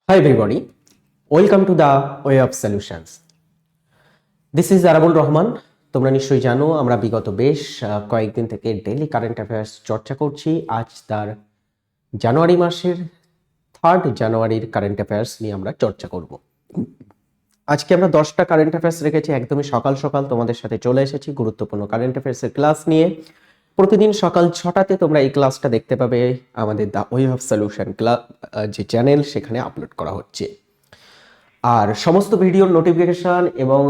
Hi everybody, welcome to the Way of Solutions. This is Arabul Rahman. তোমরা নিশ্চয়ই জানো আমরা বিগত বেশ কয়েকদিন থেকে ডেইলি কারেন্ট অ্যাফেয়ার্স চর্চা করছি। আজ তার জানুয়ারি মাসের 3rd জানুয়ারির কারেন্ট অ্যাফেয়ার্স নিয়ে আমরা চর্চা করব। আজকে আমরা 10টা কারেন্ট অ্যাফেয়ার্স রেখেছি, একদমই সকাল সকাল তোমাদের সাথে চলে এসেছি গুরুত্বপূর্ণ কারেন্ট অ্যাফেয়ার্সের ক্লাস নিয়ে। প্রতিদিন সকাল 6টাতে তোমরা এই ক্লাসটা দেখতে পাবে আমাদের দ্য ওয়ে অফ সলিউশন যে চ্যানেল, সেখানে আপলোড করা হচ্ছে। আর সমস্ত ভিডিওর নোটিফিকেশন এবং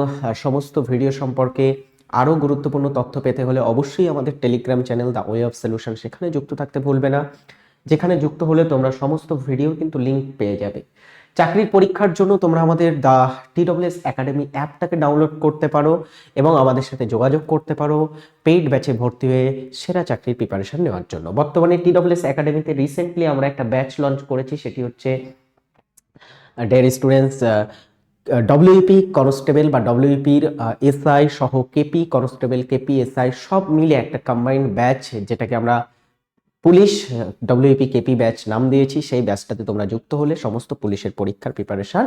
সমস্ত ভিডিও সম্পর্কে আরও গুরুত্বপূর্ণ তথ্য পেতে হলে অবশ্যই আমাদের Telegram channel the way of solution, সেখানে যুক্ত থাকতে ভুলবে না। যেখানে যুক্ত হলে তোমরা সমস্ত ভিডিও কিন্তু লিঙ্ক পেয়ে যাবে। চাকরির পরীক্ষার জন্য তোমরা আমাদের দ্য TWS একাডেমি অ্যাপটাকে ডাউনলোড করতে পারো এবং আমাদের সাথে যোগাযোগ করতে পারো পেইড ব্যাচে ভর্তি হয়ে সেরা চাকরির প্রিপারেশন নেওয়ার জন্য। বর্তমানে TWS একাডেমিতে রিসেন্টলি আমরা একটা ব্যাচ লঞ্চ করেছি, সেটি হচ্ছে ডিয়ার স্টুডেন্টস WEP কনস্টেবল বা WEPর SI সহ কেপি কনস্টেবল, কেপি SI সব মিলে একটা কম্বাইন্ড ব্যাচ, যেটাকে আমরা পুলিশ WEP কেপি ব্যাচ নাম দিয়েছি। সেই ব্যাচটাতে তোমরা যুক্ত হলে সমস্ত পুলিশের পরীক্ষার প্রিপারেশন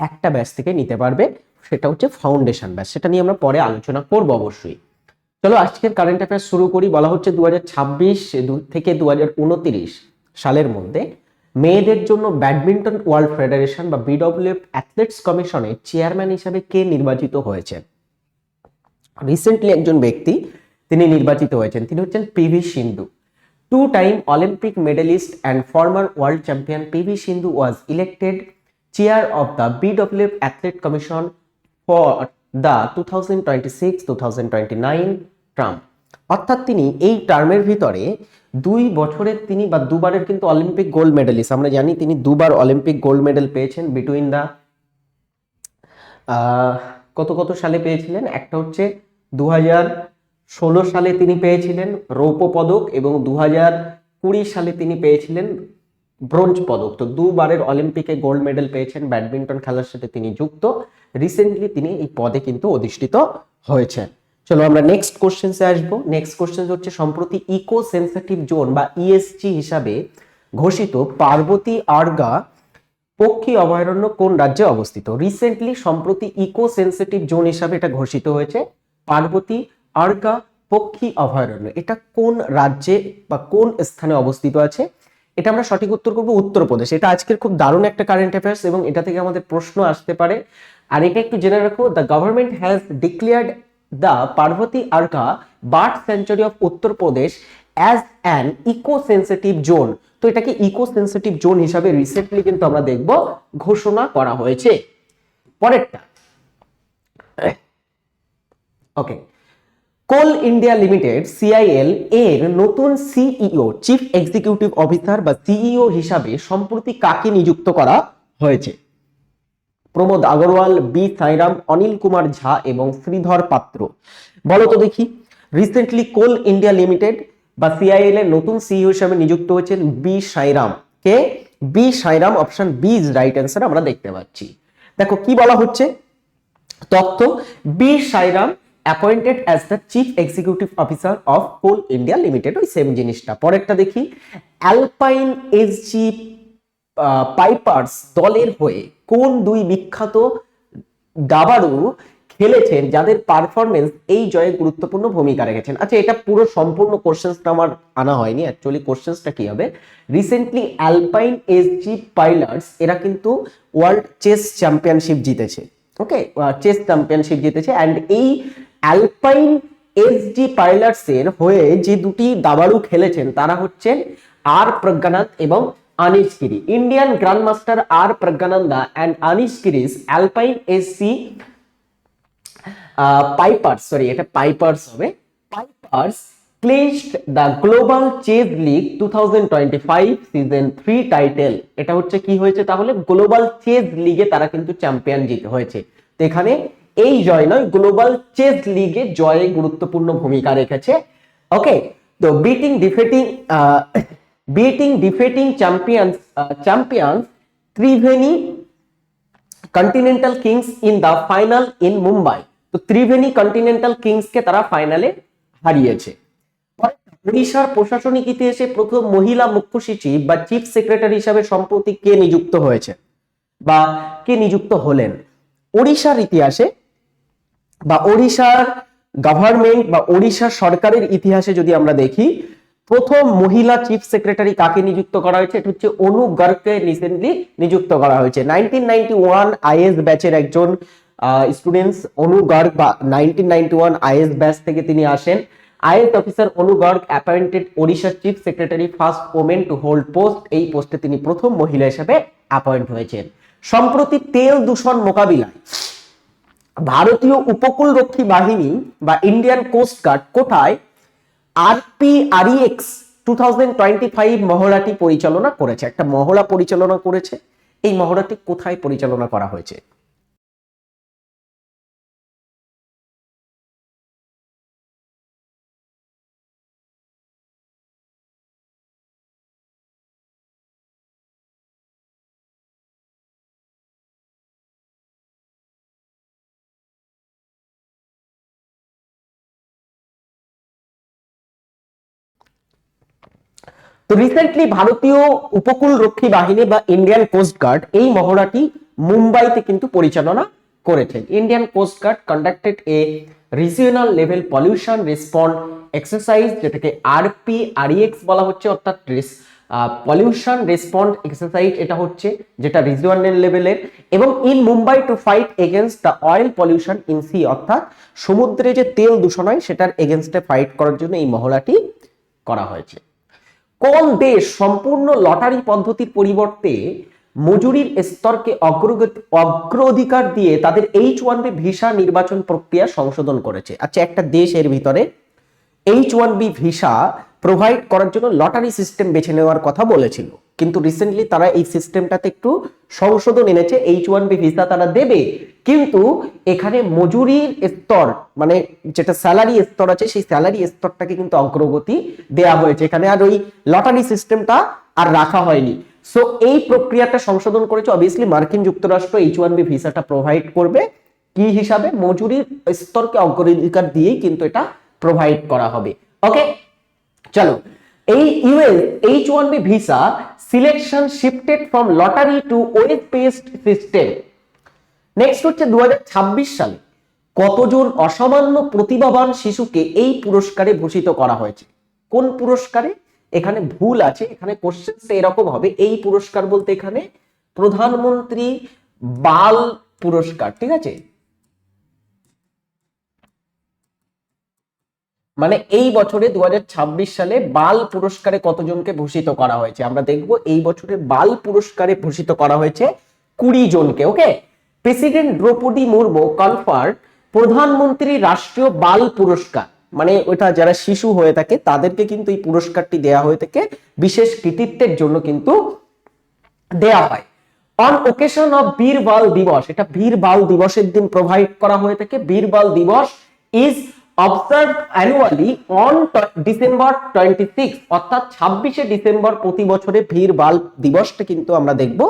একটা ব্যাচ থেকে নিতে পারবে। সেটা হচ্ছে ফাউন্ডেশন ব্যাচ, সেটা নিয়ে আমরা পরে আলোচনা করব অবশ্যই। চলো আজকের কারেন্ট অ্যাফেয়ার্স শুরু করি। বলা হচ্ছে 2026 থেকে 2029 সালের মধ্যে মেয়েদের জন্য ব্যাডমিন্টন ওয়ার্ল্ড ফেডারেশন বা BWF অ্যাথলেটস কমিশনের চেয়ারম্যান হিসেবে কে নির্বাচিত হয়েছেন? রিসেন্টলি একজন ব্যক্তি তিনি নির্বাচিত হয়েছেন, তিনি হচ্ছেন PV Sindhu. 2-time Olympic medalist and former world champion PV Sindhu was elected chair of the BWF Athlete Commission for the 2026-2029 term. অর্থাৎ তিনি এই টার্মের ভিতরে 2 বছরের তিনি বা দুবারের কিন্তু অলিম্পিক গোল্ড মেডেলিস্ট। আমরা জানি তিনি দুবার অলিম্পিক গোল্ড মেডেল পেয়েছেন বিটুইন দা কত সালে পেয়েছিলেন। একটা হচ্ছে 2016 সালে তিনি পেয়েছিলেন রৌপ্য পদক এবং 2020 সালে তিনি পেয়েছিলেন ব্রোঞ্জ পদক। তো দুবারের অলিম্পিকে গোল্ড মেডেল পেয়েছেন, ব্যাডমিন্টন খেলার সাথে তিনি যুক্ত। রিসেন্টলি তিনি এই পদে কিন্তু অধিষ্ঠিত হয়েছেন। চলো আমরা নেক্সট কোশ্চেন্সে আসবো। নেক্সট কোশ্চেন হচ্ছে সম্প্রতি ইকো সেন্সিটিভ জোন বা ESG হিসাবে ঘোষিত পার্বতী আরগা পক্ষী অভয়ারণ্য কোন রাজ্যে অবস্থিত? রিসেন্টলি সম্প্রতি ইকো সেন্সিটিভ জোন হিসাবে এটা ঘোষিত হয়েছে পার্বতী আরগা পক্ষী অভয়ারণ্য। এটা কোন রাজ্যে বা কোন স্থানে অবস্থিত আছে? এটা আমরা সঠিক উত্তর করব উত্তরপ্রদেশ। এটা আজকের খুব দারুণ একটা কারেন্ট অ্যাফেয়ার্স এবং এটা থেকে আমাদের প্রশ্ন আসতে পারে। আর এটা একটু জেনে রাখো, the government has declared the Parvati Arga bird sanctuary of Uttar Pradesh as an eco sensitive zone. তো এটাকে ইকো সেন্সিটিভ জোন হিসাবে রিসেন্টলি কিন্তু আমরা দেখব ঘোষণা করা হয়েছে। পরেরটা, okay, Coal India Limited CIL এর নতুন CEO চিফ এক্সিকিউটিভ অফিসার বা CEO হিসাবে সম্প্রতি কাকে নিযুক্ত করা হয়েছে? প্রমোদ আগরওয়াল, বি সাইরাম, অনিল কুমার ঝা এবং শ্রীধর পাত্র। বলো তো দেখি, রিসেন্টলি কোল ইন্ডিয়া লিমিটেড বা CIL এর নতুন CEO হিসাবে নিযুক্ত হয়েছেন বি সাইরাম। কে? B Sairam. Option B is right answer আমরা দেখতে পাচ্ছি। দেখো কি বলা হচ্ছে তথ্য, B Sairam appointed as the chief executive officer of Coal India Limited. ওই সেম জিনিসটা। পরেরটা দেখি, অ্যালপাইন SG পাইপার্স দলের হয়ে কোন দুই বিখ্যাত দাবাড়ু খেলেছেন যাদের পারফরমেন্স এই জয়ে গুরুত্বপূর্ণ ভূমিকা রেখেছেন? আচ্ছা, এটা পুরো সম্পূর্ণ কোশ্চেন্সটা আমার আনা হয়নি। অ্যাকচুয়ালি কোশ্চেন্সটা কি হবে, রিসেন্টলি অ্যালপাইন SG পাইলার্স এরা কিন্তু ওয়ার্ল্ড চেস চ্যাম্পিয়নশিপ জিতেছে। ওকে, চেস চ্যাম্পিয়নশিপ জিতেছে। অ্যান্ড এই অ্যালপাইন SG পাইলার্স এর হয়ে যে দুটি দাবাড়ু খেলেছেন তারা হচ্ছেন আর প্রজ্ঞানাথ এবং Anish Giri. Indian Grandmaster R. Pragyananda and Anish Giri's Alpine SC Pipers, এটা Pipers হবে, Pipers clinched the Global Chess League 2025 Season 3 title. এটা হচ্ছে কি হয়েছে তাহলে, গ্লোবাল চেস লিগে তারা কিন্তু চ্যাম্পিয়ন জিতে হয়েছে। তো এখানে এই জয় নয়, গ্লোবাল চেস লিগে জয়ে গুরুত্বপূর্ণ ভূমিকা রেখেছে। ওকে, তো beating defeating champions Triveni Continental Kings in the final in Mumbai। তো ত্রিভেনী কন্টিনেন্টাল কিংস কে তারা ফাইনালে হারিয়েছে। ওড়িশার প্রশাসনিক ইতিহাসে প্রথম মহিলা মুখ্য সচিব বা চিফ সেক্রেটারি হিসাবে সম্প্রতি কে নিযুক্ত হয়েছে? বা কে নিযুক্ত হলেন? ওড়িশার ইতিহাসে বা ওড়িশার গভর্নমেন্ট বা ওড়িশা সরকারের ইতিহাসে যদি আমরা দেখি, প্রথম মহিলা চিফ সেক্রেটারি কাকে নিযুক্ত করা হয়েছে? এটা হচ্ছে অনু গার্গকে রিসেন্টলি নিযুক্ত করা হয়েছে। 1991 আইএস ব্যাচের একজন স্টুডেন্টস অনু গার্গ, বা 1991 আইএস ব্যাচ থেকে তিনি আসেন। IAS officer Anu Garg appointed Odisha chief secretary, first women to hold post. এই পোস্টে তিনি প্রথম মহিলা হিসেবে অ্যাপয়েন্ট হয়েছেন। সম্প্রতি তেল দূষণ মোকাবিলায় ভারতীয় উপকূলরক্ষী বাহিনী বা ইন্ডিয়ান কোস্ট গার্ড কোথায় RPREX 2025 মহড়াটি পরিচালনা করেছে? একটা মহড়া পরিচালনা করেছে। এই মহড়াটি কোথায় পরিচালনা করা হয়েছে? তো রিসেন্টলি ভারতীয় উপকূল রক্ষী বাহিনী বা ইন্ডিয়ান কোস্ট গার্ড এই মহড়াটি মুম্বাইতে কিন্তু পরিচালনা করেছেন। Indian Coast Guard conducted a regional level pollution respond exercise, যেটাকে RPREX বলা হচ্ছে, অর্থাৎ পলিউশন রেসপন্ড এক্সারসাইজ। এটা হচ্ছে যেটা রিজিওনাল লেভেলের, এবং in Mumbai to fight against the oil pollution in sea, অর্থাৎ সমুদ্রে যে তেল দূষণ হয় সেটার এগেইনস্টে ফাইট করার জন্য এই মহড়াটি করা হয়েছে। কোন দেশ সম্পূর্ণ লটারি পদ্ধতির পরিবর্তে মজুরির স্তরকে অগ্রাধিকার দিয়ে তাদের H1B ভিসা নির্বাচন প্রক্রিয়া সংশোধন করেছে? আচ্ছা, একটা দেশ এর ভিতরে H1B ভিসা প্রোভাইড করার জন্য লটারি সিস্টেম বেছে নেওয়ার কথা বলেছিল, কিন্তু রিসেন্টলি তারা এই সিস্টেমটাতে একটু সংশোধন এনেছে। H1B ভিসা তারা দেবে, কিন্তু এখানে মজুরির স্তর, মানে যেটা স্যালারি স্তর আছে, সেই স্যালারি স্তরটাকে কিন্তু অগ্রগতি দেয়া হয়েছে। এখানে আর ওই লটারি সিস্টেমটা আর রাখা হয়নি। সো এই প্রক্রিয়াটা সংশোধন করেছে। অবভিয়াসলি মার্কিন যুক্তরাষ্ট্র H1B ভিসাটা প্রোভাইড করবে কি হিসাবে? মজুরির স্তরকে অগ্রাধিকার দিয়েই কিন্তু এটা প্রোভাইড করা হবে। ওকে, চলো, এই US H1B visa selection shifted from lottery to web based system. Next হচ্ছে 2026 সালে কতজন অসামান্য প্রতিভাবান শিশুকে এই পুরস্কারে ভূষিত করা হয়েছে? কোন পুরস্কারে? এখানে ভুল আছে, এখানে কোশ্চেন এরকম হবে, এই পুরস্কার বলতে এখানে প্রধানমন্ত্রী বাল পুরস্কার, ঠিক আছে? মানে এই বছরে 2026 সালে বাল পুরস্কারে কতজনকে ভূষিত করা হয়েছে আমরা দেখব। এই বছরে বাল পুরস্কারে ভূষিত করা হয়েছে 20 জনকে। ওকে, প্রেসিডেন্ট দ্রৌপদী মুর্মু কনফার্ড প্রধানমন্ত্রী রাষ্ট্রীয় বাল পুরস্কার, মানে ওটা যারা শিশু হয়ে থাকে তাদেরকে কিন্তু এই পুরস্কারটি দেয়া হয়ে থাকে, বিশেষ কৃতিত্বের জন্য কিন্তু দেয়া হয়। অন ওকেশন অফ বীর বাল দিবস, এটা বীর বাল দিবসের দিন প্রোভাইড করা হয়ে থাকে। বীর বাল দিবস is observe annually on December 26, অর্থাৎ 26শে ডিসেম্বর প্রতি বছরে বীর বাল দিবসটা কিন্তু আমরা দেখব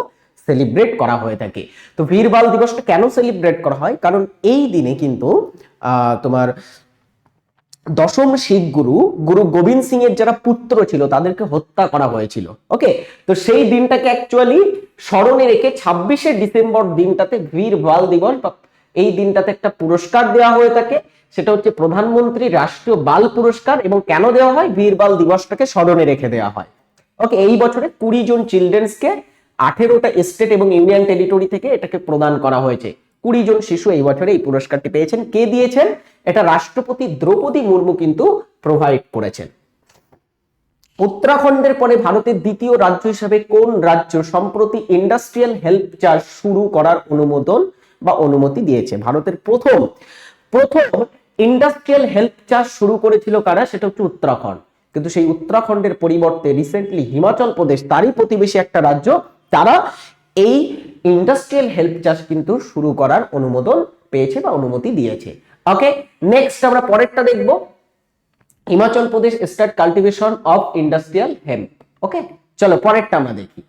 সেলিব্রেট করা হয়ে থাকে। তো বীর বাল দিবসটা কেন সেলিব্রেট করা হয়? কারণ এই দিনে কিন্তু তোমার দশম শিখ গুরু গোবিন্দ সিং এর যারা পুত্র ছিল তাদেরকে হত্যা করা হয়েছিল। ওকে, তো সেই দিনটাকে অ্যাকচুয়ালি স্মরণে রেখে 26শে ডিসেম্বর দিনটাতে বীর বাল দিবস, এই দিনটাতে একটা পুরস্কার দেওয়া হয়ে থাকে, সেটা হচ্ছে প্রধানমন্ত্রী রাষ্ট্রীয় বাল পুরস্কার। এবং কেন দেওয়া হয়? বীর বাল দিবসটাকে স্মরণে রেখে দেওয়া হয়। ওকে, এই বছরে 20 জন চিলড্রেন্সকে 18টা স্টেট এবং ইউনিয়ন টেরিটরি থেকে এটাকে প্রদান করা হয়েছে। 20 জন শিশু এই বছরে এই পুরস্কারটি পেয়েছেন। কে দিয়েছেন? এটা রাষ্ট্রপতি দ্রৌপদী মুর্মু কিন্তু প্রোভাইড করেছেন। উত্তরাখণ্ডের পরে ভারতের দ্বিতীয় রাজ্য হিসেবে কোন রাজ্য সম্প্রতি ইন্ডাস্ট্রিয়াল হেল্প চাষ শুরু করার অনুমোদন বা অনুমতি দিয়েছে? ভারতের প্রথম ইন্ডাস্ট্রিয়াল হেল্প চাষ শুরু করেছিল কারা? সেটা হচ্ছে উত্তরাখণ্ড। কিন্তু সেই উত্তরাখণ্ডের পরিবর্তে রিসেন্টলি হিমাচল প্রদেশ, তারই প্রতিবেশী একটা রাজ্য, তারা এই ইন্ডাস্ট্রিয়াল হেল্প চাষ কিন্তু শুরু করার অনুমোদন পেয়েছে বা অনুমতি দিয়েছে। ওকে, নেক্সট আমরা পরেরটা দেখব। Himachal Pradesh start cultivation of industrial hemp. Okay, চলো পরেরটা আমরা দেখি।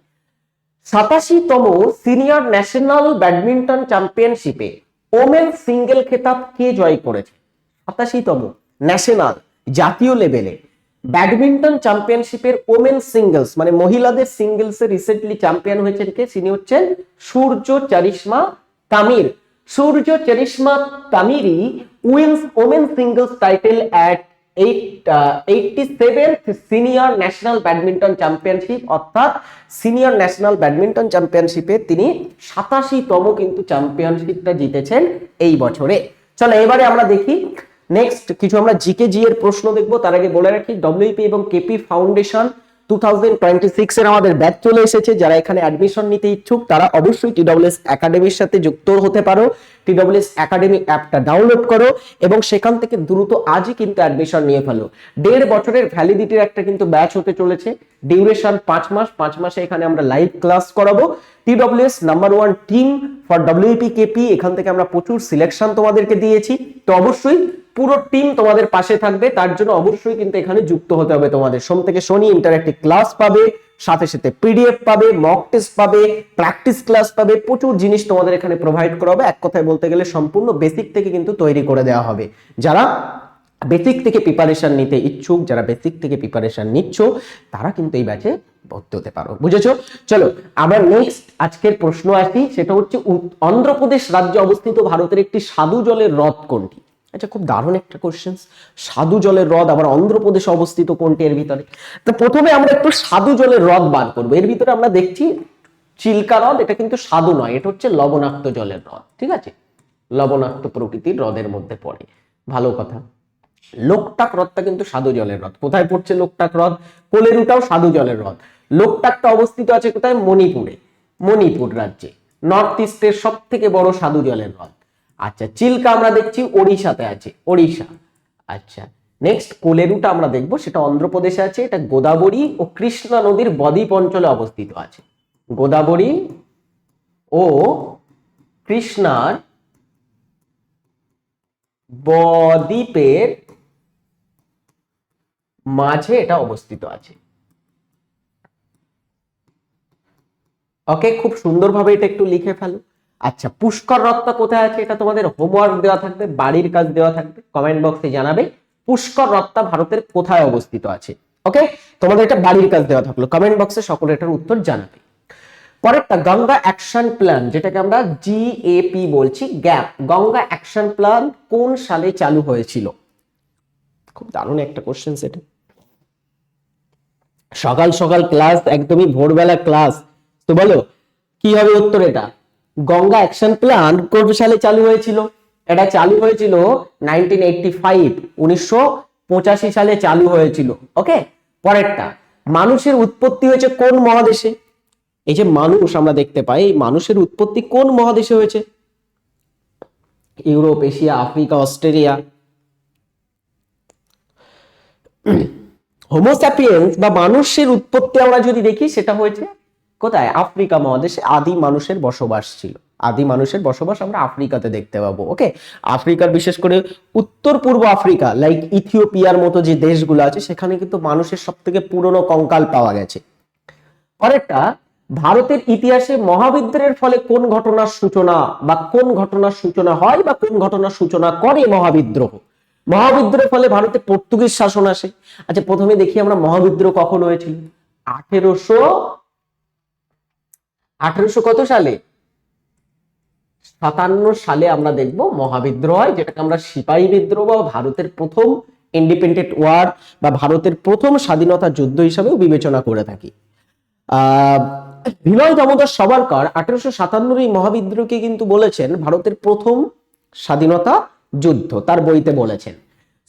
87তম সিনিয়র ন্যাশনাল ব্যাডমিন্টন চ্যাম্পিয়নশিপে ওমেন সিঙ্গেল খেতাব কে জয় করেছে? 87তম ন্যাশনাল, জাতীয় লেভেলে ব্যাডমিন্টন চ্যাম্পিয়নশিপের ওমেন সিঙ্গেলস মানে মহিলাদের সিঙ্গেলসে রিসেন্টলি চ্যাম্পিয়ন হয়েছেন কে? তিনি হচ্ছেন Surya Charishma Tamir. Surya Charishma Tamiri wins women singles title at 87th senior national badminton championship, অর্থাৎ সিনিয়র ন্যাশনাল ব্যাডমিন্টন চ্যাম্পিয়নশিপে তিনি 87তম কিন্তু চ্যাম্পিয়নশিপটা জিতেছেন এই বছরে। চলো এবারে আমরা দেখি নেক্সট কিছু আমরা জিকে জি এর প্রশ্ন দেখবো। তার আগে বলে রাখি ডব্লিউপি এবং কেপি ফাউন্ডেশন 2026 এর আমাদের ব্যাচ চলে এসেছে। যারা এখানে অ্যাডমিশন নিতে ইচ্ছুক তারা অবশ্যই টিডব্লিউএস একাডেমির সাথে যুক্ত হতে পারো। টিডব্লিউএস একাডেমি অ্যাপটা ডাউনলোড করো এবং সেখান থেকে দ্রুত আজই কিন্তু অ্যাডমিশন নিয়ে ফেলো। 1.5 বছরের ভ্যালিডিটির একটা কিন্তু ব্যাচ হতে চলেছে, ডিউরেশন 5 মাস। 5 মাসে এখানে আমরা লাইভ ক্লাস করাবো। TWS number 1 team for WP KP, এখান থেকে আমরা প্রচুর সিলেকশন তোমাদেরকে দিয়েছি। তো অবশ্যই পুরো টিম তোমাদের পাশে থাকবে, তার জন্য অবশ্যই কিন্তু এখানে যুক্ত হতে হবে তোমাদের। সোম থেকে শনি ইন্টারঅ্যাক্টিভ ক্লাস পাবে, সাথে সাথে পিডিএফ পাবে, মক টেস্ট পাবে, প্র্যাকটিস ক্লাস পাবে, প্রচুর জিনিস তোমাদের এখানে প্রোভাইড করা হবে। এক কথায় বলতে গেলে সম্পূর্ণ বেসিক থেকে কিন্তু তৈরি করে দেওয়া হবে। যারা বেসিক থেকে প্রিপারেশন নিতে ইচ্ছুক, যারা বেসিক থেকে প্রিপারেশন নিচ্ছ, তারা কিন্তু এই ব্যাচে ভর্তি হতে পারো। বুঝেছো? চলো আমরা নেক্সট আজকের প্রশ্ন আসি, সেটা হচ্ছে অন্ধ্রপ্রদেশ রাজ্যে অবস্থিত ভারতের একটি স্বাদু জলের হ্রদ কোনটি? আচ্ছা, খুব দারুণ একটা কোশ্চেন। স্বাদু জলের হ্রদ আবার অন্ধ্রপ্রদেশে অবস্থিত কোনটি এর ভিতরে? তো প্রথমে আমরা একটু স্বাদু জলের হ্রদ বার করবো। এর ভিতরে আমরা দেখছি চিল্কা হ্রদ, এটা কিন্তু স্বাদু নয়, এটা হচ্ছে লবণাক্ত জলের হ্রদ। ঠিক আছে, লবণাক্ত প্রকৃতির হ্রদের মধ্যে পড়ে। ভালো কথা। লোকটাক হ্রদটা কিন্তু স্বাদু জলের হ্রদ। কোথায় পড়ছে লোকটাক হ্রদ? কোলেরুটাও স্বাদু জলের হ্রদ। লোকটাকটা অবস্থিত আছে কোথায়? মণিপুরে, মণিপুর রাজ্যে, নর্থ ইস্টের সব থেকে বড় স্বাদু জলের হ্রদ। আচ্ছা, চিল্কা আমরা দেখছি ওড়িশাতে আছে, ওড়িশা। আচ্ছা, নেক্সট কোলেরুটা আমরা দেখবো, সেটা অন্ধ্রপ্রদেশে আছে। এটা গোদাবরী ও কৃষ্ণা নদীর বদ্বীপ অঞ্চলে অবস্থিত আছে। গোদাবরী ও কৃষ্ণার বদ্বীপের মাঝে এটা অবস্থিত আছে। ওকে, খুব সুন্দরভাবে এটা একটু লিখে ফেলো। আচ্ছা, পুষ্কর হ্রদটা কোথায় আছে? এটা তোমাদের হোমওয়ার্ক দেওয়া থাকবে, বাড়ির কাজ দেওয়া থাকবে, কমেন্ট বক্সে জানাবে পুষ্কর হ্রদটা ভারতের কোথায় অবস্থিত আছে। ওকে, তোমাদের এটা বাড়ির কাজ দেওয়া থাকলো, কমেন্ট বক্সে সকলে এটার উত্তর জানাবে। পরেরটা গঙ্গা অ্যাকশন প্ল্যান, যেটাকে আমরা জিএপি বলছি, গ্যাপ। গঙ্গা অ্যাকশন প্ল্যান কোন সালে চালু হয়েছিল? খুব দারুণ একটা কোশ্চেন সেটা। সকাল সকাল ক্লাস, একদমই ভোরবেলা ক্লাস। তো বলো কি হবে উত্তর? এটা গঙ্গা অ্যাকশন প্ল্যান কোন সালে চালু হয়েছিল? এটা চালু হয়েছিল 1985, 1985 সালে চালু হয়েছিল। ওকে, পরেরটা মানুষের উৎপত্তি হয়েছে কোন মহাদেশে? এই যে মানুষ আমরা দেখতে পাই, এই মানুষের উৎপত্তি কোন মহাদেশে হয়েছে? Europe, Asia, Africa, Australia? Homo sapiens বা মানুষের উৎপত্তি আমরা যদি দেখি, সেটা হয়েছে কোথায়? আফ্রিকা মহাদেশে আদি মানুষের বসবাস ছিল। আদি মানুষের বসবাস আমরা আফ্রিকাতে দেখতে পাবো। ওকে, আফ্রিকার বিশেষ করে উত্তর পূর্ব আফ্রিকা লাইক ইথিওপিয়ার মতো যে দেশগুলো আছে, সেখানে কিন্তু মানুষের সব থেকে পুরনো কঙ্কাল পাওয়া গেছে। পরেরটা ভারতের ইতিহাসে মহাবিদ্রোহের ফলে কোন ঘটনার সূচনা বা কোন ঘটনার সূচনা হয় বা কোন ঘটনার সূচনা করে মহাবিদ্রোহ? মহাবিদ্রোহের ফলে ভারতে পর্তুগিজ শাসন আসে। আচ্ছা, প্রথমে দেখি আমরা মহাবিদ্রোহ কখন হয়েছিল। 1800 কত সালে? 57 সালে আমরা দেখব মহাবিদ্রোহ হয়, যেটাকে আমরা সিপাহী বিদ্রোহ বা ভারতের প্রথম ইন্ডিপেন্ডেন্ট ওয়ার বা ভারতের প্রথম স্বাধীনতা যুদ্ধ হিসাবেও বিবেচনা করে থাকি। বিনয় দামোদর সাভারকর 1857 এই মহাবিদ্রোহকে কিন্তু বলেছেন ভারতের প্রথম স্বাধীনতা যুদ্ধ, তার বইতে বলেছেন।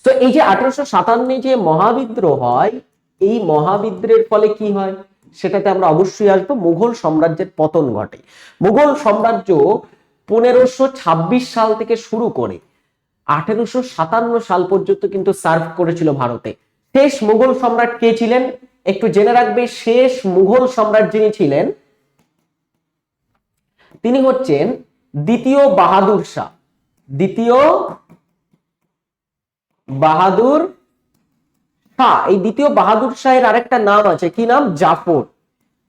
তো এই যে 1857 যে মহাবিদ্রোহ হয়, এই মহাবিদ্রোহের ফলে কি হয় সেটাতে আমরা অবশ্যই আসবো। মুঘল সাম্রাজ্যের পতন ঘটে। মুঘল সাম্রাজ্য 1526 সাল থেকে শুরু করে 1857 সাল পর্যন্ত কিন্তু সার্ভ করেছিল ভারতে। শেষ মুঘল সম্রাট কে ছিলেন একটু জেনে রাখবে। শেষ মুঘল সম্রাট যিনি ছিলেন, তিনি হচ্ছেন দ্বিতীয় বাহাদুর শাহ। দ্বিতীয় বাহাদুর শাহ। এই দ্বিতীয় বাহাদুর শাহের আরেকটা নাম আছে, কি নাম? জাফর।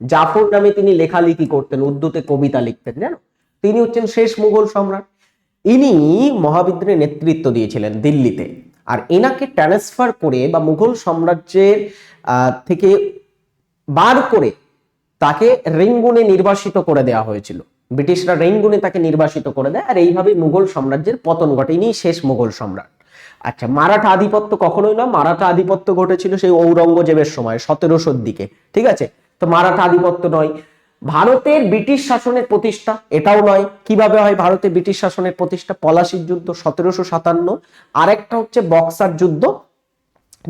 জাফর নামে তিনি লেখালেখি করতেন, উর্দুতে কবিতা লিখতেন, জানো? তিনি হচ্ছেন শেষ মুঘল সম্রাট। ইনি মহাবিদ্রোহের নেতৃত্ব দিয়েছিলেন দিল্লিতে। আর এনাকে ট্রান্সফার করে বা মুঘল সাম্রাজ্যের থেকে বার করে তাকে রেঙ্গুনে নির্বাসিত করে দেওয়া হয়েছিল। ব্রিটিশরা রেঙ্গুনে তাকে নির্বাসিত করে দেয়, আর এইভাবে মুঘল সাম্রাজ্যের পতন ঘটে। ইনি শেষ মুঘল সম্রাট। আচ্ছা, মারাঠা আধিপত্য কখনোই না, মারাঠা আধিপত্য ঘটেছিল সেই ঔরঙ্গজেবের সময় 1700-র দিকে, ঠিক আছে? তো মারাঠা আধিপত্য নয়। ভারতের ব্রিটিশ শাসনের প্রতিষ্ঠা এটাও নয়। কিভাবে হয় ভারতে ব্রিটিশ শাসনের প্রতিষ্ঠা? পলাশির যুদ্ধ 1757, আরেকটা হচ্ছে বক্সার যুদ্ধ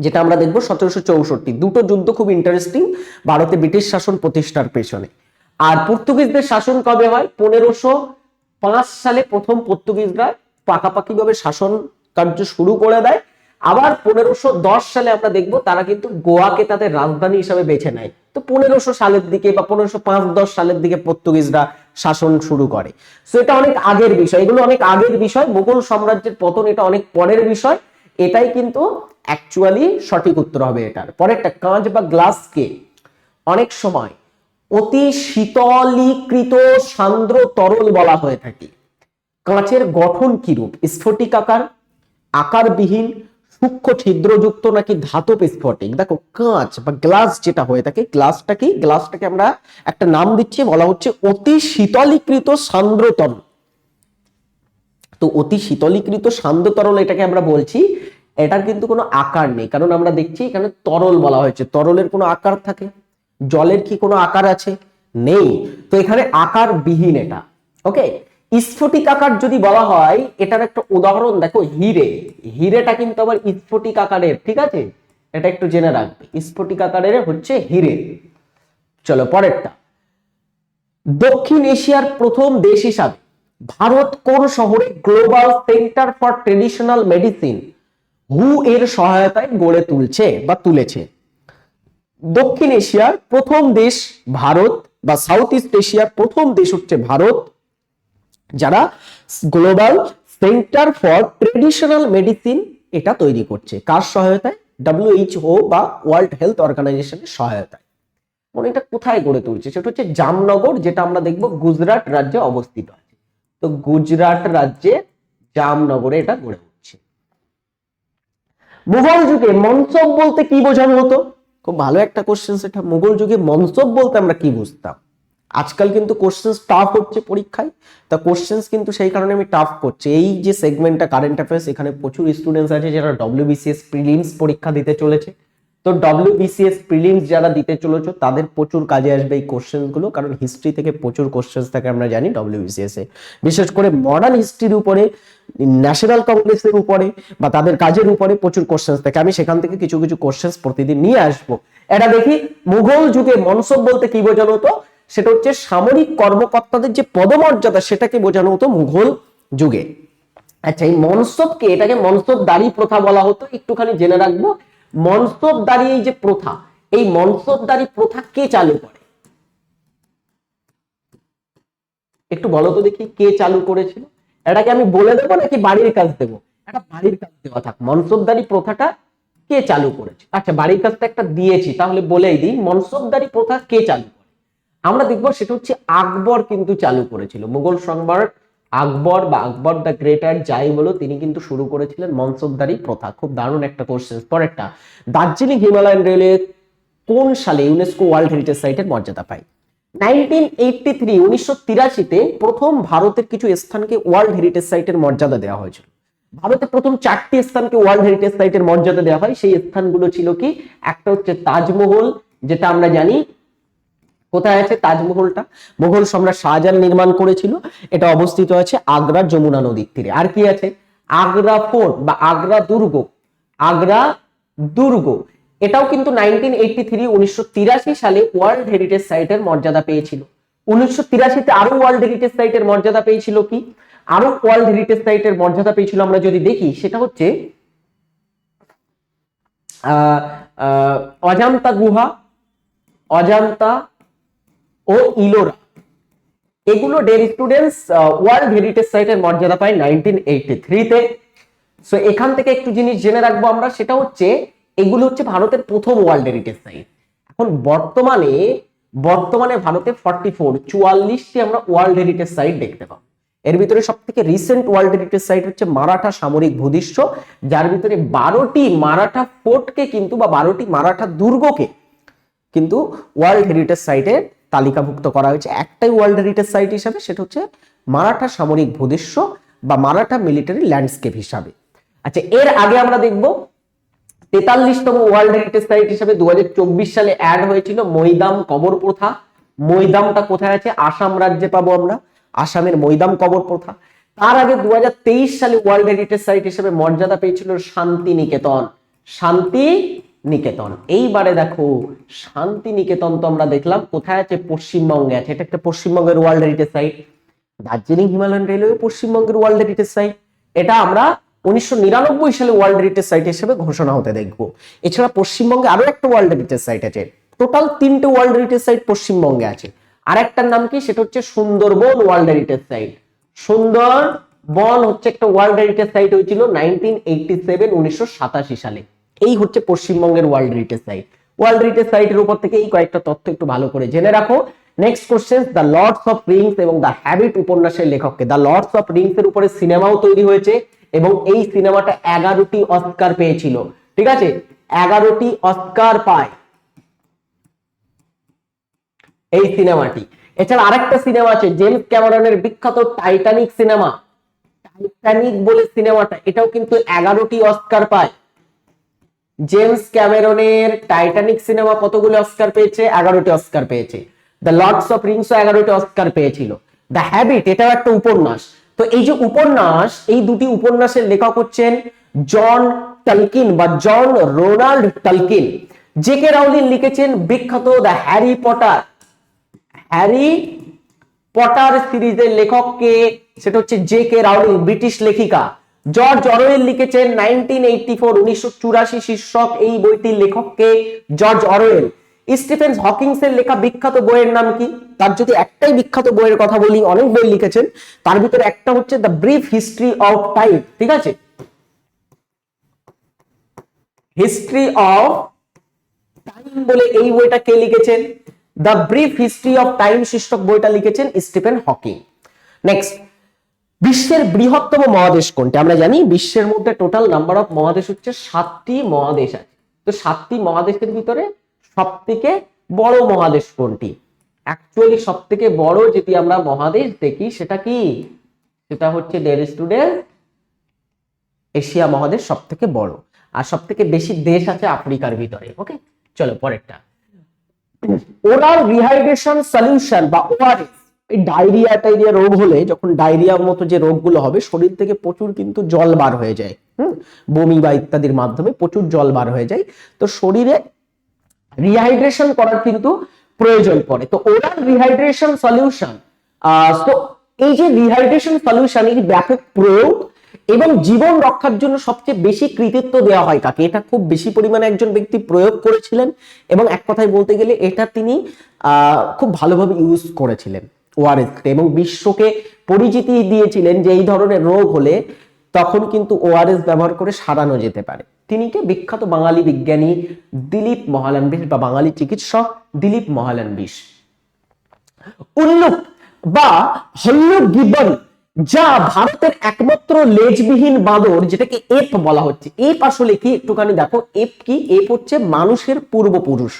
যেটা আমরা দেখবো 1764। দুটো যুদ্ধ খুব ইন্টারেস্টিং ভারতে ব্রিটিশ শাসন প্রতিষ্ঠার পেছনে। আর পর্তুগিজদের শাসন কবে হয়? 1505 সালে প্রথম পর্তুগিজরা পাকাপাকি ভাবে শাসন কার্য শুরু করে দেয়। আবার 1510 সালে আমরা দেখবো তারা কিন্তু গোয়াকে তাদের রাজধানী হিসাবে বেছে নেয়। তো 1500 সালের দিকে বা 1505-10 সালের দিকে পর্তুগিজরা শাসন শুরু করে। তো এটা অনেক আগের বিষয়, এগুলো অনেক আগের বিষয়। মুঘল সাম্রাজ্যের পতন এটা অনেক পরের বিষয়। এটাই কিন্তু অ্যাকচুয়ালি সঠিক উত্তর হবে এটার। পরেরটা, কাঁচ বা গ্লাসকে অনেক সময় অতি শীতলীকৃত সান্দ্র তরল বলা হয়ে থাকে। কাঁচের গঠন কিরূপ? স্ফটিক আকার, আকারবিহীন, সূক্ষ্ম ছিদ্রযুক্ত নাকি ধাতব স্ফটিক? দেখো, কাঁচ বা গ্লাস যেটা হয়ে থাকে, গ্লাসটাকে আমরা একটা নাম দিচ্ছি, বলা হচ্ছে অতি শীতলীকৃত সান্দ্র তরল। তো অতি শীতলীকৃত সান্দ্র তরল এটাকে আমরা বলছি। এটার কিন্তু কোনো আকার নেই, কারণ আমরা দেখছি এখানে তরল বলা হয়েছে। তরলের কোনো আকার থাকে? জলের কি কোনো আকার আছে? নেই। তো এখানে আকার বিহীন এটা। ওকে, স্ফটিক আকার যদি বলা হয়, এটার একটা উদাহরণ দেখো, হিরে। হিরেটা কিন্তু আবার স্ফটিক আকারের, ঠিক আছে? এটা একটু জেনে রাখবে, স্ফটিক আকারের হচ্ছে হিরে। চলো পরেরটা, দক্ষিণ এশিয়ার প্রথম দেশ হিসাবে ভারত কোন শহরে global centre for traditional medicine হু এর সহায়তায় গড়ে তুলছে বা তুলেছে? দক্ষিণ এশিয়ার প্রথম দেশ ভারত, বা সাউথ ইস্ট এশিয়ার প্রথম দেশ হচ্ছে ভারত, যারা global centre for traditional medicine এটা তৈরি করছে। কার সহায়তায়? WHO বা ওয়ার্ল্ড হেলথ অর্গানাইজেশনের সহায়তায়। মানে এটা কোথায় গড়ে তুলছে? সেটা হচ্ছে জামনগর, যেটা আমরা দেখবো গুজরাট রাজ্যে অবস্থিত আছে। তো গুজরাট রাজ্যে জামনগরে এটা গড়ে উঠছে। মুঘল যুগে মনসব বলতে কি বোঝানো হতো? খুব ভালো একটা কোশ্চেন সেটা। মুঘল যুগে মনসব বলতে আমরা কি বুঝতাম? আজকাল কিন্তু কোশ্চেন টাফ হচ্ছে পরীক্ষায়, তা কোশ্চেন কিন্তু সেই কারণে আমি টাফ করছি। এই যে সেগমেন্টটা কারেন্ট অ্যাফেয়ার্স, এখানে প্রচুর স্টুডেন্টস আছে যারা WBCS প্রিলিমস পরীক্ষা দিতে চলেছে। তো WBCS প্রিলিমস যারা দিতে চলেছে তাদের প্রচুর কাজে আসবে এই কোশ্চেন গুলো, কারণ হিস্ট্রি থেকে প্রচুর কোশ্চেন থাকে আমরা জানি WBCS এ, বিশেষ করে মডার্ন হিস্ট্রির উপরে, ন্যাশনাল কংগ্রেসের উপরে বা তাদের কাজের উপরে প্রচুর কোশ্চেন থাকে। আমি সেখান থেকে কিছু কিছু কোশ্চেন প্রতিদিন নিয়ে আসবো। এটা দেখি, মুঘল যুগে মনসব বলতে কি বোঝানো হতো? সেটা হচ্ছে সামরিক কর্মকর্তাদের যে পদমর্যাদা সেটাকে বোঝানো হতো মুঘল যুগে। আচ্ছা, এই মনসবকে, এটাকে মনসবদারি প্রথা বলা হতো। একটুখানি জেনে রাখবো, মনসবদারি এই যে প্রথা, এই মনসবদারি প্রথা কে চালু করে? একটু বলো তো দেখি, কে চালু করেছিল? এটাকে আমি বলে দেবো নাকি বাড়ির কাজ দেবো? এটা বাড়ির কাজ দেওয়া থাক। মনসবদারি প্রথাটা কে চালু করেছে? আচ্ছা, বাড়ির কাজটা একটা দিয়েছি, তাহলে বলেই দিই, মনসবদারি প্রথা কে চালু করে? আমরা দেখবো সেটা হচ্ছে আকবর কিন্তু চালু করেছিল। মুঘল সম্রাট আকবর বা আকবর দ্য গ্রেটার যাই বলো, তিনি কিন্তু শুরু করেছিলেন মনসবদারি প্রথা। খুব দারুণ একটা কোশ্চেন। পরেরটা, দার্জিলিং হিমালয়ান রেলওয়ে কোন সালে ইউনেস্কো ওয়ার্ল্ড হেরিটেজ সাইটের মর্যাদা পায়? 1983, 1983-তে প্রথম ভারতের কিছু স্থানকে ওয়ার্ল্ড হেরিটেজ সাইটের মর্যাদা দেওয়া হয়েছিল। ভারতে প্রথম 4টি স্থানকে ওয়ার্ল্ড হেরিটেজ সাইটের মর্যাদা দেওয়া হয়। সেই স্থানগুলো ছিল কি? একটা হচ্ছে তাজমহল, যেটা আমরা জানি কোথায় আছে তাজমহলটা, মুঘল সম্রাট শাহজাহান নির্মাণ করেছিল। এটা অবস্থিত আছে আগ্রার যমুনা নদীর তীরে। আর কি আছে? আগ্রা ফোর্ট বা আগ্রা দুর্গ। আগ্রা দুর্গ এটাও কিন্তু 1983, 1983 সালে ওয়ার্ল্ড হেরিটেজ সাইটের মর্যাদা পেয়েছিল। 1983-তে আরো ওয়ার্ল্ড হেরিটেজ সাইটের মর্যাদা পেয়েছিল কি? আরো ওয়ার্ল্ড হেরিটেজ সাইটের মর্যাদা পেয়েছিল আমরা যদি দেখি, সেটা হচ্ছে অজন্তা গুহা, অজন্তা ও ইলোরা। এগুলো ডিয়ার স্টুডেন্টস ওয়ার্ল্ড হেরিটেজ সাইটের মর্যাদা পায় 1983-তে। সো এখান থেকে একটু জিনিস জেনে রাখবো আমরা, সেটা হচ্ছে এগুলো হচ্ছে ভারতের প্রথম ওয়ার্ল্ড হেরিটেজ সাইট। এখন বর্তমানে ভারতে 44টি আমরা ওয়ার্ল্ড হেরিটেজ সাইট দেখতে পাবো। এর ভিতরে সব থেকে রিসেন্ট ওয়ার্ল্ড হেরিটেজ সাইট হচ্ছে মারাঠা সামরিক ভূদৃশ্য, যার ভিতরে 12টি মারাঠা ফোর্টকে কিন্তু বা 12টি মারাঠা দুর্গকে কিন্তু ওয়ার্ল্ড হেরিটেজ সাইটে তালিকাভুক্ত করা হয়েছে একটাই ওয়ার্ল্ড হেরিটেজ সাইট হিসাবে, সেটা হচ্ছে মারাঠা সামরিক ভূদৃশ্য বা মারাঠা মিলিটারি ল্যান্ডস্কেপ হিসাবে। আচ্ছা, এর আগে আমরা দেখব 43তম ওয়ার্ল্ড হেরিটেজ সাইট হিসেবে 2024 সালে অ্যাড হয়েছিল মৈদাম কবর প্রথা। মৈদামটা কোথায় আছে? আসাম রাজ্যে পাবো আমরা, আসামের মৈদাম কবর প্রথা। তার আগে 2023 সালে ওয়ার্ল্ড হেরিটেজ সাইট হিসেবে মর্যাদা পেয়েছিল শান্তি নিকেতন। শান্তি নিকেতন, এইবারে দেখো শান্তি নিকেতন তো আমরা দেখলাম কোথায় আছে? পশ্চিমবঙ্গে আছে। এটা একটা পশ্চিমবঙ্গের world heritage site. Darjeeling Himalayan railway পশ্চিমবঙ্গের ওয়ার্ল্ড হেরিটেজ সাইট, এটা আমরা 1999 সালে ওয়ার্ল্ড হেরিটেজ সাইট হিসেবে ঘোষণা হতে দেখবো। এছাড়া পশ্চিমবঙ্গে আরো একটা ওয়ার্ল্ড হেরিটেজ সাইট আছে, টোটাল 3টে ওয়ার্ল্ড হেরিটেজ সাইট পশ্চিমবঙ্গে আছে। আর একটার নাম কি? সেটা হচ্ছে Sundarban world heritage site. Sundarban হচ্ছে একটা ওয়ার্ল্ড হেরিটেজ সাইট, হয়েছিল 1987 সালে। এই হচ্ছে পশ্চিমবঙ্গের world heritage site. World heritage সাইটের উপর থেকে এই কয়েকটা তথ্য একটু ভালো করে জেনে রাখো। Next question, the Lords of Rings এবং দ্য হ্যাবিট উপন্যাসের লেখককে। দ্য লর্ডস অফ রিংস এর উপরে সিনেমাও তৈরি হয়েছে এবং এই সিনেমাটা 11টি অস্কার পেয়েছিল। ঠিক আছে, 11টি অস্কার পায় এই সিনেমাটি। এছাড়া আরেকটা সিনেমা আছে জেমস ক্যামেরনের বিখ্যাত টাইটানিক সিনেমা। টাইটানিক বলে সিনেমাটা, এটাও কিন্তু 11টি অস্কার পায়। জেমস ক্যামেরনের টাইটানিক সিনেমা কতগুলো অস্কার পেয়েছে? 11টি অস্কার পেয়েছে। দ্য লর্ডস অফ রিংসও 11টি অস্কার পেয়েছিল। দ্য হ্যাবিট, এটাও একটা উপন্যাস। তো এই যে উপন্যাস, এই দুটি উপন্যাসের লেখক হচ্ছেন জন টলকিন বা John Ronald Tolkien. J K Rowling লিখেছেন বিখ্যাত the Harry Potter. Harry Potter সিরিজের লেখক কে? সেটা হচ্ছে জে কে রাউলিং, ব্রিটিশ লেখিকা। জর্জ অরওয়েল লিখেছেন 1984 শীর্ষক এই বইটির লেখক কে? George Orwell. স্টিফেন হকিংস এর লেখা বিখ্যাত বইয়ের নাম কি? তার যদি একটাই বিখ্যাত বইয়ের কথা বলি, অনেক বই লিখেছেন, তার ভিতরে একটা হচ্ছে the brief history of time. ঠিক আছে, হিস্ট্রি অফ টাইম বলে এই বইটা কে লিখেছেন? The brief history of time শীর্ষক বইটা লিখেছেন স্টিফেন হকিং। নেক্সট, বিশ্বের বৃহত্তম মহাদেশ কোনটি? আমরা জানি বিশ্বের মধ্যে টোটাল নাম্বার অফ মহাদেশ হচ্ছে 7টি মহাদেশ আছে। তো 7টি মহাদেশের ভিতরে সব থেকে বড় মহাদেশ কোনটি? অ্যাকচুয়ালি সব থেকে বড় যদি আমরা মহাদেশ দেখি সেটা কি? সেটা হচ্ছে ডিয়ার স্টুডেন্ট এশিয়া মহাদেশ সব থেকে বড়, আর সব থেকে বেশি দেশ আছে আফ্রিকার ভিতরে। ওকে, চলো পরেরটা। ওরাল রিহাইড্রেশন সলিউশন বা ওআরএস, এই ডায়রিয়া টাইরিয়া রোগ হলে, যখন ডায়রিয়ার মতো যে রোগগুলো হবে, শরীর থেকে প্রচুর কিন্তু জল বার হয়ে যায়, বমি বা ইত্যাদির মাধ্যমে প্রচুর জল বার হয়ে যায়। তো শরীরে রিহাইড্রেশন করার কিন্তু প্রয়োজন পড়ে। তো ওরাল রিহাইড্রেশন সলিউশন, তো এই যে রিহাইড্রেশন সলিউশন, এই ব্যাপক প্রয়োগ এবং জীবন রক্ষার জন্য সবচেয়ে বেশি কৃতিত্ব দেওয়া হয় কাকে? এটা খুব বেশি পরিমাণে একজন ব্যক্তি প্রয়োগ করেছিলেন এবং এক কথায় বলতে গেলে এটা তিনি খুব ভালোভাবে ইউজ করেছিলেন ওআরএস, এবং বিশ্বকে পরিচিতি দিয়েছিলেন যে এই ধরনের রোগ হলে তখন কিন্তু ওআরএস ব্যবহার করে সারানো যেতে পারে। তিনি কে? বিখ্যাত বাঙালি বিজ্ঞানী দিলীপ মহালনবিশ বা বাঙালি চিকিৎসক দিলীপ মহালনবিশ। উল্লুক বা হল্লুক গিবন, যা ভারতের একমাত্র লেজবিহীন বাঁদর, যেটাকে এপ বলা হচ্ছে। এপ আসলে কি একটুখানি দেখো, এপ কি? এপ হচ্ছে মানুষের পূর্বপুরুষ।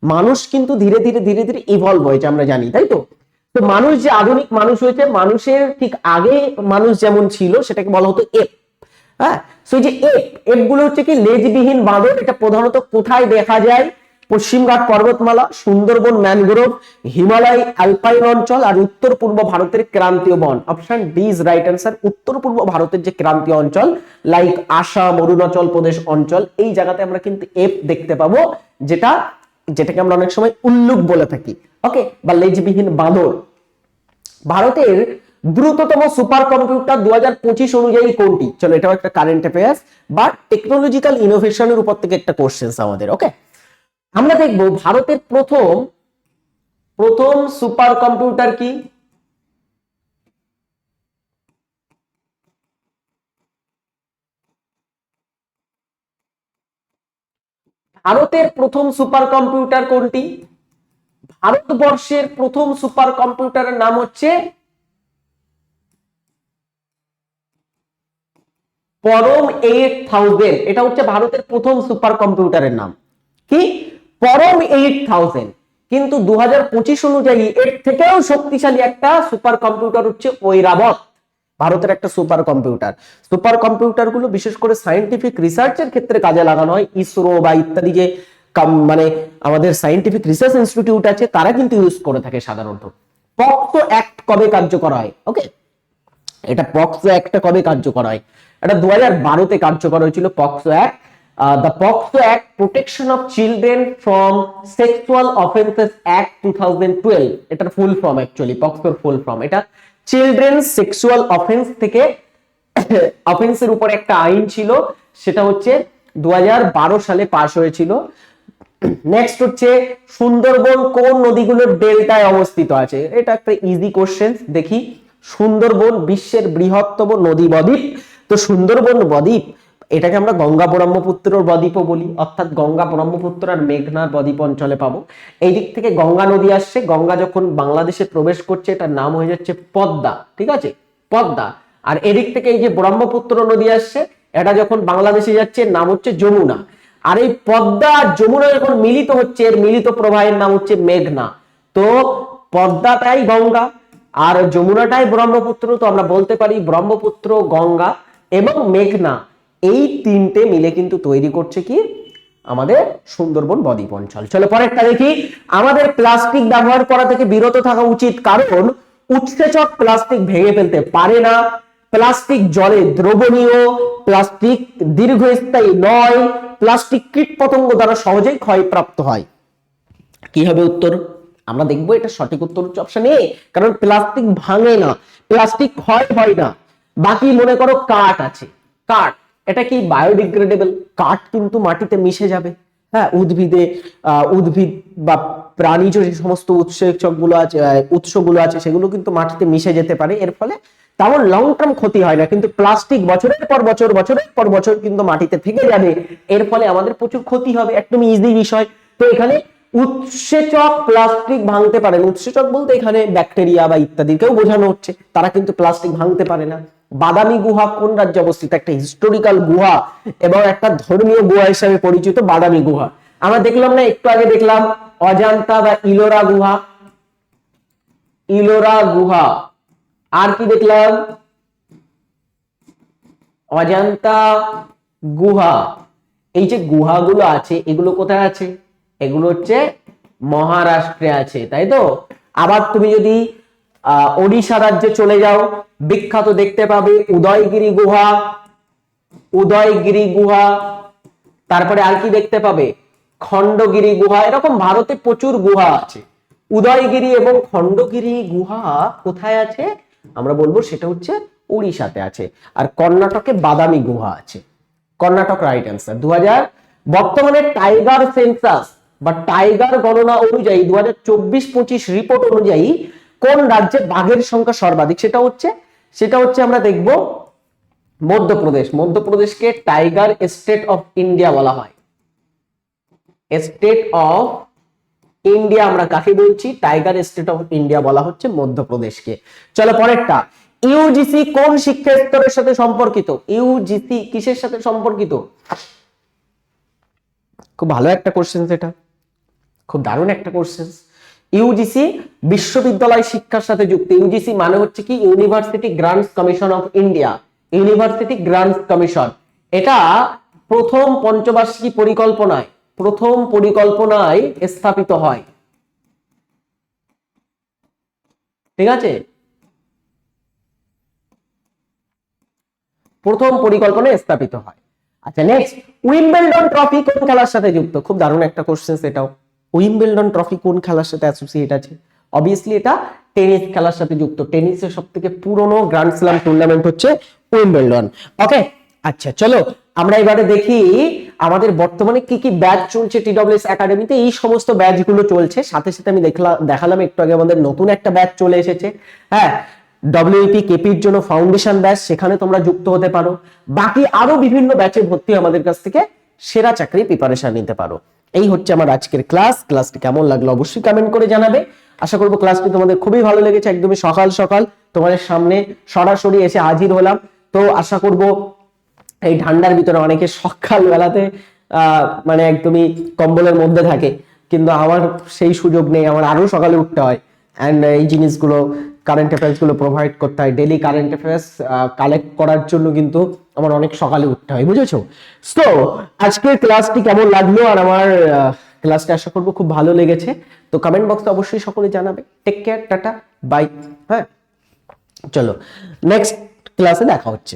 মানুষ কিন্তু ধীরে ধীরে ধীরে ধীরে ইভলভ হয়েছে, আমরা জানি, তাই তো? তো মানুষ যে আধুনিক মানুষ হয়েছে, মানুষের ঠিক আগে মানুষ যেমন ছিল সেটাকে বলা হতো এপ। হ্যাঁ, সেই যে এপ গুলো হচ্ছে কি লেজবিহীন বাঁদর। এটা প্রধানত কোথায় দেখা যায়? পশ্চিমঘাট পর্বতমালা, সুন্দরবন ম্যানগ্রোভ, হিমালয় আলপাইন অঞ্চল আর উত্তর পূর্ব ভারতের ক্রান্তীয় বন। Option D is right answer. উত্তর পূর্ব ভারতের যে ক্রান্তীয় অঞ্চল লাইক আসাম, অরুণাচল প্রদেশ অঞ্চল, এই জায়গাতে আমরা কিন্তু এপ দেখতে পাবো, যেটাকে আমরা অনেক সময় উল্লুক বলে থাকি। ওকে, বা লেজবিহীন বাঁদর। ভারতের দ্রুততম সুপার কম্পিউটার 2025 অনুযায়ী কোনটি? চলো, এটাও একটা কারেন্ট অ্যাফেয়ার্স বা টেকনোলজিক্যাল ইনোভেশনের উপর থেকে একটা কোশ্চেন আমাদের। ওকে, আমরা দেখব ভারতের প্রথম সুপার কম্পিউটার কি? ভারতের প্রথম সুপার কম্পিউটার কোনটি? ভারতবর্ষের প্রথম সুপার কম্পিউটারের নাম হচ্ছে পরম 8000, এটা হচ্ছে ভারতের প্রথম সুপার কম্পিউটারের নাম। কি? পরম 8000। কিন্তু 2025 অনুযায়ী এর থেকেও শক্তিশালী একটা সুপার কম্পিউটার হচ্ছে ঐরাবত, ভারতের একটা সুপার কম্পিউটার। সুপার কম্পিউটার গুলো বিশেষ করে সায়েন্টিফিক রিসার্চের ক্ষেত্রে কাজে লাগানো হয়। ইসরো বা ইত্যাদি যে মানে আমাদের সায়েন্টিফিক রিসার্চ ইনস্টিটিউট আছে তারা কিন্তু ইউজ করে থাকে সাধারণত। পক্সো অ্যাক্ট কবে কার্যকর হয়? ওকে, এটা পক্সো অ্যাক্টটা কবে কার্যকর হয়? এটা 2012 তে কার্যকর হয়েছিল POCSO act. The POCSO act, protection of children from sexual offences act 2012, এটার ফুল ফর্ম অ্যাকচুয়ালি, পক্সোর ফুল ফর্ম এটা। চিলড্রেন সেক্সুয়াল অফেন্স থেকে অফেন্সের উপর একটা আইন ছিল, সেটা হচ্ছে 2012 সালে পাশ হয়েছিল। নেক্সট হচ্ছে সুন্দরবন কোন নদীগুলোর ডেল্টায় অবস্থিত আছে? এটা একটা ইজি কোশ্চেন। দেখি, সুন্দরবন বিশ্বের বৃহত্তম নদী বদ্বীপ। তো সুন্দরবন বদ্বীপ, এটাকে আমরা গঙ্গা ব্রহ্মপুত্রর বদ্বীপও বলি, অর্থাৎ গঙ্গা ব্রহ্মপুত্র আর মেঘনার বদ্বীপ অঞ্চলে পাবো। এই দিক থেকে গঙ্গা নদী আসছে, গঙ্গা যখন বাংলাদেশে প্রবেশ করছে এটার নাম হয়ে যাচ্ছে পদ্মা, ঠিক আছে, পদ্মা। আর এদিক থেকে এই যে ব্রহ্মপুত্র নদী আসছে, এটা যখন বাংলাদেশে যাচ্ছে নাম হচ্ছে যমুনা। আর এই পদ্মা আর যমুনা যখন মিলিত হচ্ছে, এর মিলিত প্রবাহের নাম হচ্ছে মেঘনা। তো পদ্মাটাই গঙ্গা আর যমুনাটাই ব্রহ্মপুত্র। তো আমরা বলতে পারি ব্রহ্মপুত্র, গঙ্গা এবং মেঘনা এই তিনটে মিলে কিন্তু তৈরি করছে কি আমাদের সুন্দরবন বদ্বীপ অঞ্চল। চলো পরেরটা দেখি। আমাদের প্লাস্টিক ব্যবহার করা থেকে বিরত থাকা উচিত, কারণ উৎসেচক প্লাস্টিক ভেঙে ফেলতে পারে না, প্লাস্টিক জলে দ্রবণীয়, প্লাস্টিক দীর্ঘস্থায়ী নয়, প্লাস্টিক কীটপতঙ্গ দ্বারা সহজেই ক্ষয়প্রাপ্ত হয়। কি হবে উত্তর? আমরা দেখবো এটা সঠিক উত্তর হচ্ছে অপশন এ, কারণ প্লাস্টিক ভাঙে না, প্লাস্টিক ক্ষয় হয় না। বাকি মনে করো কাঠ আছে, কাঠ এটা কি বায়োডিগ্রেডেবল? কাঠ কিন্তু মাটিতে মিশে যাবে। হ্যাঁ, উদ্ভিদ বা প্রাণীজ যে সমস্ত উৎসগুলো আছে সেগুলো কিন্তু মাটিতে মিশে যেতে পারে, এর ফলে তেমন লং টার্ম ক্ষতি হয় না। কিন্তু প্লাস্টিক বছরের পর বছর কিন্তু মাটিতে থেকে যাবে, এর ফলে আমাদের প্রচুর ক্ষতি হবে। একদম ইজি বিষয়। তো এখানে উৎসেচক প্লাস্টিক ভাঙতে পারে না। উৎসেচক বলতে এখানে ব্যাকটেরিয়া বা ইত্যাদিকেও বোঝানো হচ্ছে, তারা কিন্তু প্লাস্টিক ভাঙতে পারে না। বাদামি গুহা কোন রাজ্যে অবস্থিত? একটা হিস্টোরিক্যাল গুহা এবং একটা ধর্মীয় গুহা হিসেবে পরিচিত বাদামি গুহা। আমরা দেখলাম না একটু আগে, দেখলাম অজন্তা বা ইলোরা গুহা, ইলোরা গুহা। আর কি দেখলাম? অজন্তা গুহা। এই যে গুহাগুলো আছে এগুলো কোথায় আছে? এগুলো হচ্ছে মহারাষ্ট্রে আছে, তাই তো। আবার তুমি যদি ওড়িশা রাজ্যে চলে যাও, বিখ্যাত দেখতে পাবে উদয়গিরি গুহা, উদয়গিরি গুহা। তারপরে আর কি দেখতে পাবে? খণ্ডগিরি গুহা। এরকম ভারতে প্রচুর গুহা আছে। উদয়গিরি এবং খণ্ডগিরি গুহা কোথায় আছে আমরা বলবো সেটা হচ্ছে উড়িষ্যাতে আছে। আর কর্ণাটকে বাদামি গুহা আছে। Karnataka right answer. বর্তমানে টাইগার সেন্সাস বা টাইগার গণনা অনুযায়ী 2024-25 রিপোর্ট অনুযায়ী কোন রাজ্যে বাঘের সংখ্যা সর্বাধিক? সেটা হচ্ছে আমরা দেখব মধ্যপ্রদেশ। মধ্যপ্রদেশকে টাইগার স্টেট অফ ইন্ডিয়া বলা হয়। স্টেট অফ ইন্ডিয়া আমরা কাকে বলছি? টাইগার স্টেট অফ ইন্ডিয়া বলা হচ্ছে মধ্যপ্রদেশকে। চলো পরেরটা। ইউজিসি কোন শিক্ষা স্তরের সাথে সম্পর্কিত? ইউজিসি কিসের সাথে সম্পর্কিত? খুব ভালো একটা কোশ্চেন, এটা খুব দারুণ একটা কোশ্চেন। ইউজিসি বিশ্ববিদ্যালয় শিক্ষার সাথে যুক্ত। ইউজিসি মানে হচ্ছে কি? University grants commission of India. University grants commission, এটা প্রথম পঞ্চবার্ষিকী পরিকল্পনায় স্থাপিত হয়, ঠিক আছে, প্রথম পরিকল্পনায় স্থাপিত হয়। আচ্ছা নেক্সট, উইম্বলডন ট্রফি কোন খেলার সাথে যুক্ত? খুব দারুণ একটা কোশ্চেন এটাও। উইম্বলডন ট্রফি কোন খেলার সাথে অ্যাসোসিয়েট আছে? অবভিয়াসলি এটা টেনিস খেলার সাথে যুক্ত। টেনিসের সবথেকে পুরনো গ্র্যান্ড স্ল্যাম টুর্নামেন্ট হচ্ছে উইম্বলডন। ওকে, আচ্ছা চলো আমরা এবারে দেখি আমাদের বর্তমানে কি কি ব্যাচ চলছে টিডব্লিউএস একাডেমিতে। এই সমস্ত ব্যাচগুলো চলছে, সাথে সাথে আমি দেখালাম একটু আগে আমাদের নতুন একটা ব্যাচ চলে এসেছে। হ্যাঁ, ডব্লিউপি কেপির জন্য ফাউন্ডেশন ব্যাচ, সেখানে তোমরা যুক্ত হতে পারো। বাকি আরো বিভিন্ন ব্যাচে ভর্তি আমাদের কাছ থেকে সেরা চাকরি প্রিপারেশন নিতে পারো। এই হচ্ছে আমার আজকের ক্লাসটি কেমন লাগলো অবশ্যই কমেন্ট করে জানাবে। আশা করবো ক্লাসটি তোমাদের খুবই ভালো লেগেছে। একদমই সকাল সকাল তোমাদের সামনে সরাসরি এসে হাজির হলাম। তো আশা করবো এই ঠান্ডার ভিতরে অনেকে সকাল বেলাতে মানে একদমই কম্বলের মধ্যে থাকে, কিন্তু আমার সেই সুযোগ নেই, আমার আরো সকালে উঠতে হয় অ্যান্ড এই জিনিসগুলো কারেন্ট অ্যাফেয়ার্স গুলো প্রোভাইড করতে হয়, ডেইলি কারেন্ট অ্যাফেয়ার্স কালেক্ট করার জন্য কিন্তু আমার অনেক সকালে উঠতে হয়, বুঝেছো? তো আজকের ক্লাসটি কেমন লাগলো, আর আমার ক্লাসটা আশা করবো খুব ভালো লেগেছে। তো কমেন্ট বক্সে অবশ্যই সকলে জানাবে। Take care, tata, bye. হ্যাঁ, চলো নেক্সট ক্লাসে দেখা হচ্ছে।